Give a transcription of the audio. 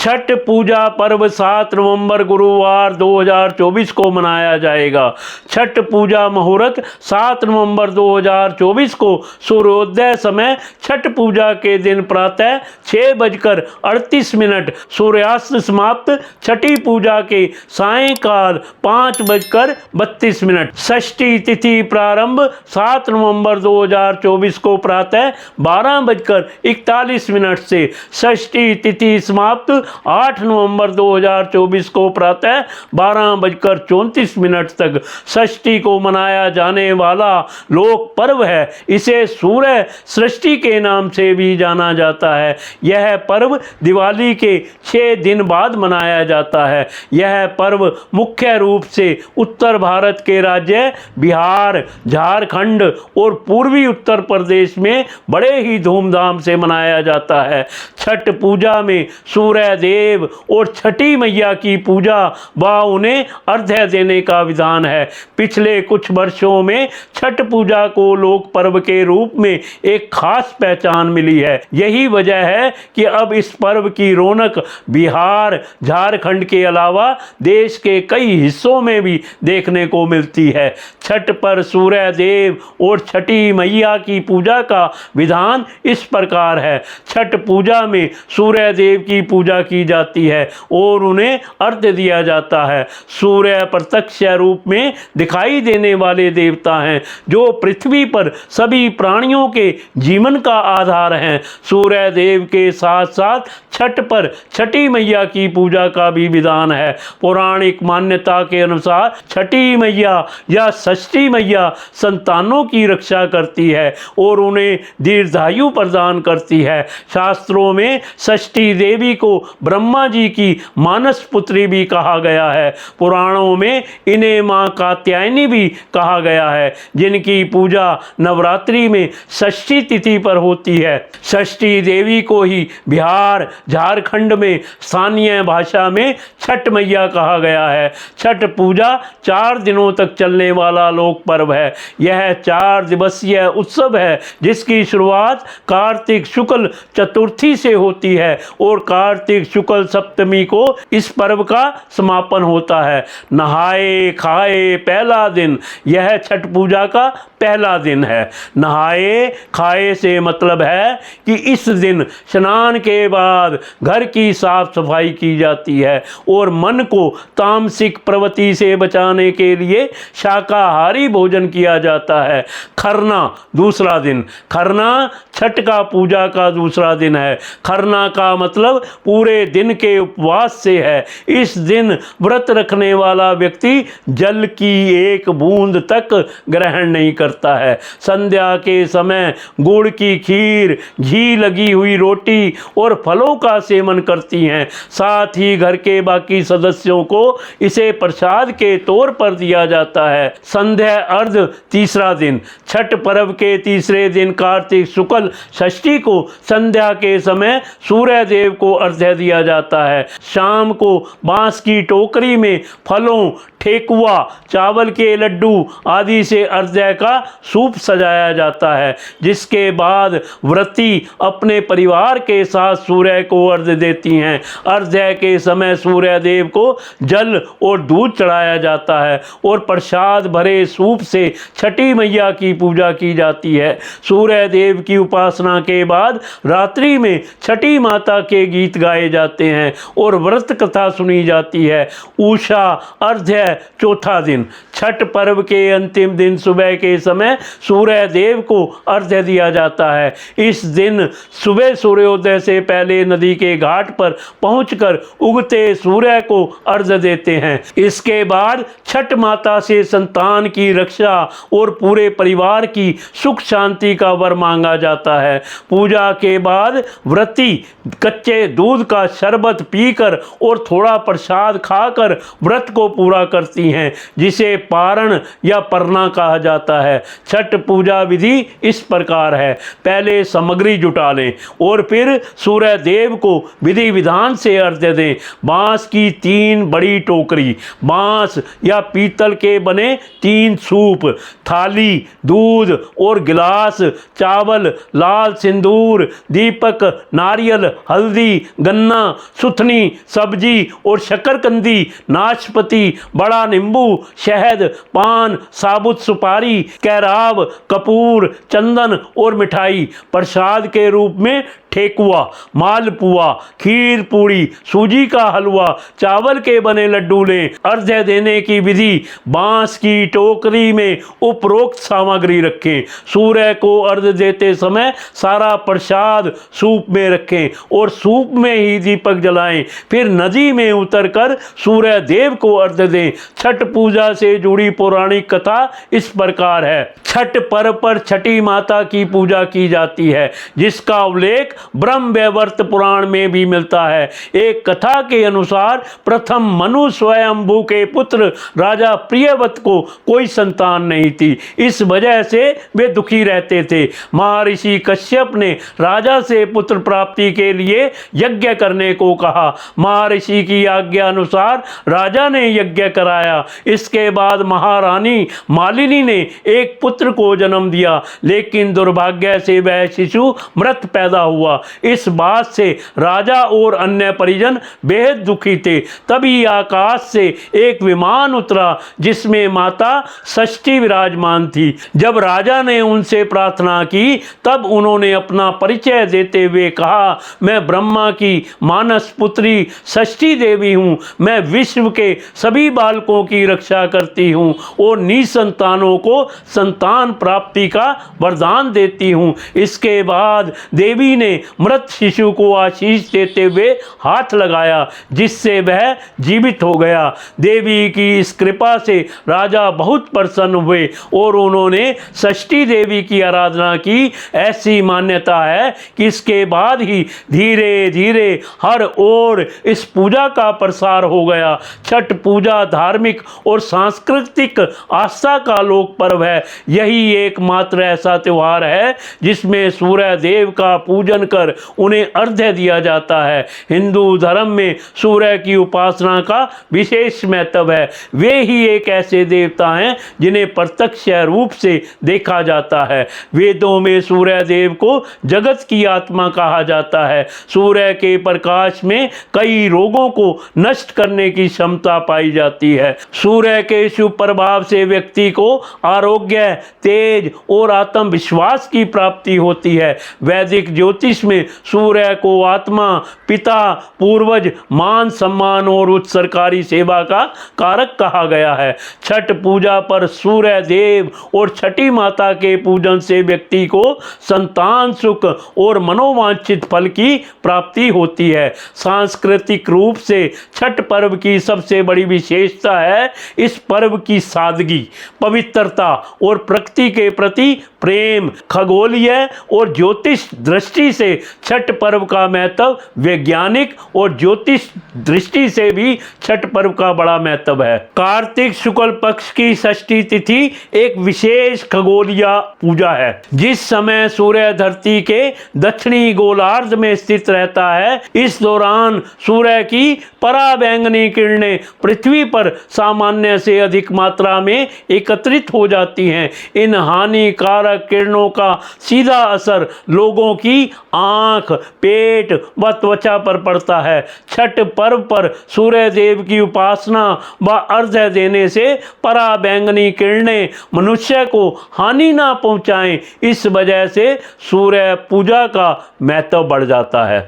छठ पूजा पर्व 7 नवंबर गुरुवार 2024 को मनाया जाएगा। छठ पूजा मुहूर्त 7 नवंबर 2024 को सूर्योदय समय, छठ पूजा के दिन प्रातः 6:38, सूर्यास्त समाप्त, छठी पूजा के सायंकाल 5:32। षष्ठी तिथि प्रारंभ 7 नवंबर 2024 को प्रातः 12:41 से, षष्ठी तिथि समाप्त 8 नवंबर 2024 को प्रातः 12:34 तक। षष्ठी को मनाया जाने वाला लोक पर्व है। इसे सूर्य सृष्टि के नाम से भी जाना जाता है। यह पर्व दिवाली के 6 दिन बाद मनाया जाता है। यह पर्व मुख्य रूप से उत्तर भारत के राज्य बिहार, झारखंड और पूर्वी उत्तर प्रदेश में बड़े ही धूमधाम से मनाया जाता है। छठ पूजा में सूर्य देव और छठी मैया की पूजा व उन्हें अर्घ्य देने का विधान है। पिछले कुछ वर्षों में छठ पूजा को लोक पर्व के रूप में एक खास पहचान मिली है। यही वजह है कि अब इस पर्व की रौनक बिहार, झारखंड के अलावा देश के कई हिस्सों में भी देखने को मिलती है। छठ पर सूर्य देव और छठी मैया की पूजा का विधान इस प्रकार है। छठ पूजा में सूर्य देव की पूजा की जाती है और उन्हें अर्घ्य दिया जाता है। सूर्य प्रत्यक्ष रूप में दिखाई देने वाले देवता हैं जो पृथ्वी पर सभी प्राणियों के जीवन का आधार हैं। सूर्य देव के साथ साथ छठ पर छठी मैया की पूजा का भी विधान है। पौराणिक मान्यता के अनुसार छठी मैया या षष्ठी मैया संतानों की रक्षा करती है और उन्हें दीर्घायु प्रदान करती है। शास्त्रों में षष्ठी देवी को ब्रह्मा जी की मानस पुत्री भी कहा गया है। पुराणों में इन्हें मां कात्यायनी भी कहा गया है, जिनकी पूजा नवरात्रि में षष्ठी तिथि पर होती है। षष्ठी देवी को ही बिहार, झारखंड में स्थानीय भाषा में छठ मैया कहा गया है। छठ पूजा 4 दिनों तक चलने वाला लोक पर्व है। यह 4 दिवसीय उत्सव है जिसकी शुरुआत कार्तिक शुक्ल चतुर्थी से होती है और कार्तिक शुक्ल सप्तमी को इस पर्व का समापन होता है। नहाए खाए पहला दिन, यह छठ पूजा का पहला दिन है। नहाए खाए से मतलब है कि इस दिन स्नान के बाद घर की साफ सफाई की जाती है और मन को तामसिक प्रवृत्ति से बचाने के लिए शाकाहारी भोजन किया जाता है। खरना दूसरा दिन, खरना छठ का पूजा का दूसरा दिन है। खरना का मतलब पूरे दिन के उपवास से है। इस दिन व्रत रखने वाला व्यक्ति जल की एक बूंद तक ग्रहण नहीं करता है। संध्या के समय गुड़ की खीर, घी लगी हुई रोटी और फलों का सेवन करती हैं। साथ ही घर के बाकी सदस्यों को इसे प्रसाद के तौर पर दिया जाता है। संध्या अर्घ तीसरा दिन, छठ पर्व के तीसरे दिन कार्तिक शुक्ल षष्ठी को संध्या के समय सूर्य देव को अर्घ्य दिया जाता है। शाम को बांस की टोकरी में फलों, ठेकुआ, चावल के लड्डू आदि से अर्घ्य का सूप सजाया जाता है, जिसके बाद व्रती अपने परिवार के साथ सूर्य को अर्घ्य देती हैं। अर्घ्य के समय सूर्य देव को जल और दूध चढ़ाया जाता है और प्रसाद भरे सूप से छठी मैया की पूजा की जाती है। सूर्य देव की उपासना के बाद रात्रि में छठी माता के गीत गाए जाते हैं और व्रत कथा सुनी जाती है। उषा अर्घ्य चौथा दिन, छठ पर्व के अंतिम दिन सुबह के समय सूर्य देव को अर्घ्य दिया जाता है। इस दिन सुबह सूर्योदय से पहले नदी के घाट पर पहुंचकर उगते सूर्य को अर्घ्य देते हैं। इसके बाद छठ माता से संतान की रक्षा और पूरे परिवार की सुख शांति का वर मांगा जाता है। पूजा के बाद व्रती कच्चे दूध का शरबत पीकर और थोड़ा प्रसाद खाकर व्रत को पूरा करती हैं, जिसे पारण या परना कहा जाता है। छठ पूजा विधि इस प्रकार है। पहले सामग्री जुटा लें और फिर सूर्य देव को विधि विधान से अर्घ्य दें। बांस की 3 बड़ी टोकरी, बांस या पीतल के बने 3 सूप, थाली, दूध और गिलास, चावल, लाल सिंदूर, दीपक, नारियल, हल्दी, गन्ना, सुथनी, सब्जी और शकरकंदी, नाशपाती, बड़ा नींबू, शहद, पान, साबुत सुपारी, कैराब, कपूर, चंदन और मिठाई। प्रसाद के रूप में ठेकुआ, मालपुआ, खीर पूड़ी, सूजी का हलवा, चावल के बने लड्डू लें। अर्घ्य देने की विधि: बांस की टोकरी में उपरोक्त सामग्री रखें। सूर्य को अर्घ्य देते समय सारा प्रसाद सूप में रखें और सूप में ही दीपक जलाएं। फिर नदी में उतरकर सूर्य देव को अर्घ्य दें। छठ पूजा से जुड़ी पौराणिक कथा इस प्रकार है। छठ पर्व पर छठी माता की पूजा की जाती है, जिसका उल्लेख ब्रह्म वैवर्त पुराण में भी मिलता है। एक कथा के अनुसार प्रथम मनु स्वयंभू के पुत्र राजा प्रियव्रत को कोई संतान नहीं थी। इस वजह से वे दुखी रहते थे। महर्षि कश्यप ने राजा से पुत्र प्राप्ति के लिए यज्ञ करने को कहा। महर्षि की आज्ञा अनुसार राजा ने यज्ञ कराया। इसके बाद महारानी मालिनी ने एक पुत्र को जन्म दिया, लेकिन दुर्भाग्य से वह शिशु मृत पैदा हुआ। इस बात से राजा और अन्य परिजन बेहद दुखी थे। तभी आकाश से एक विमान उतरा, जिसमें माता षष्ठी विराजमान थी। जब राजा ने उनसे प्रार्थना की, तब उन्होंने अपना परिचय देते हुए कहा, मैं ब्रह्मा की मानस पुत्री षष्ठी देवी हूँ। मैं विश्व के सभी बालकों की रक्षा करती हूँ और निसंतानों को संतान प्राप्ति का वरदान देती हूँ। इसके बाद देवी ने मृत शिशु को आशीष देते हुए हाथ लगाया, जिससे वह जीवित हो गया। देवी की इस कृपा से राजा बहुत प्रसन्न हुए और उन्होंने षष्ठी देवी की आराधना की। ऐसी मान्यता है कि इसके बाद ही धीरे धीरे हर ओर इस पूजा का प्रसार हो गया। छठ पूजा धार्मिक और सांस्कृतिक आस्था का लोक पर्व है। यही एकमात्र ऐसा त्यौहार है जिसमें सूर्य देव का पूजन कर उन्हें अर्घ्य दिया जाता है। हिंदू धर्म में सूर्य की उपासना का विशेष महत्व है। वे ही एक ऐसे देवता हैं जिन्हें प्रत्यक्ष रूप से देखा जाता है। वेदों में सूर्य देव को जगत की आत्मा कहा जाता है। सूर्य के प्रकाश में कई रोगों को नष्ट करने की क्षमता पाई जाती है। सूर्य के शुभ प्रभाव से व्यक्ति को आरोग्य, तेज और आत्मविश्वास की प्राप्ति होती है। वैदिक ज्योतिष में सूर्य को आत्मा, पिता, पूर्वज, मान सम्मान और उच्च सरकारी सेवा का कारक कहा गया है। छठ पूजा पर सूर्य देव और छठी माता के पूजन से व्यक्ति को संतान सुख और मनोवांछित फल की प्राप्ति होती है। सांस्कृतिक रूप से छठ पर्व की सबसे बड़ी विशेषता है इस पर्व की सादगी, पवित्रता और प्रकृति के प्रति प्रेम। खगोलीय और ज्योतिष दृष्टि से छठ पर्व का महत्व वैज्ञानिक और ज्योतिष दृष्टि से भी छठ पर्व का बड़ा महत्व है। कार्तिक शुक्ल पक्ष की षष्ठी तिथि एक विशेष खगोलीय पूजा है। जिस समय सूर्य धरती के दक्षिणी गोलार्ध में स्थित रहता है, इस दौरान सूर्य की पराबैंगनी किरणें पृथ्वी पर सामान्य से अधिक मात्रा में एकत्रित हो जाती हैं। इन हानिकारक किरणों का सीधा असर लोगों की आंख, पेट व त्वचा पर पड़ता है। छठ पर्व पर सूर्य देव की उपासना व अर्घ्य देने से पराबैंगनी किरणें मनुष्य को हानि ना पहुंचाएं। इस वजह से सूर्य पूजा का महत्व बढ़ जाता है।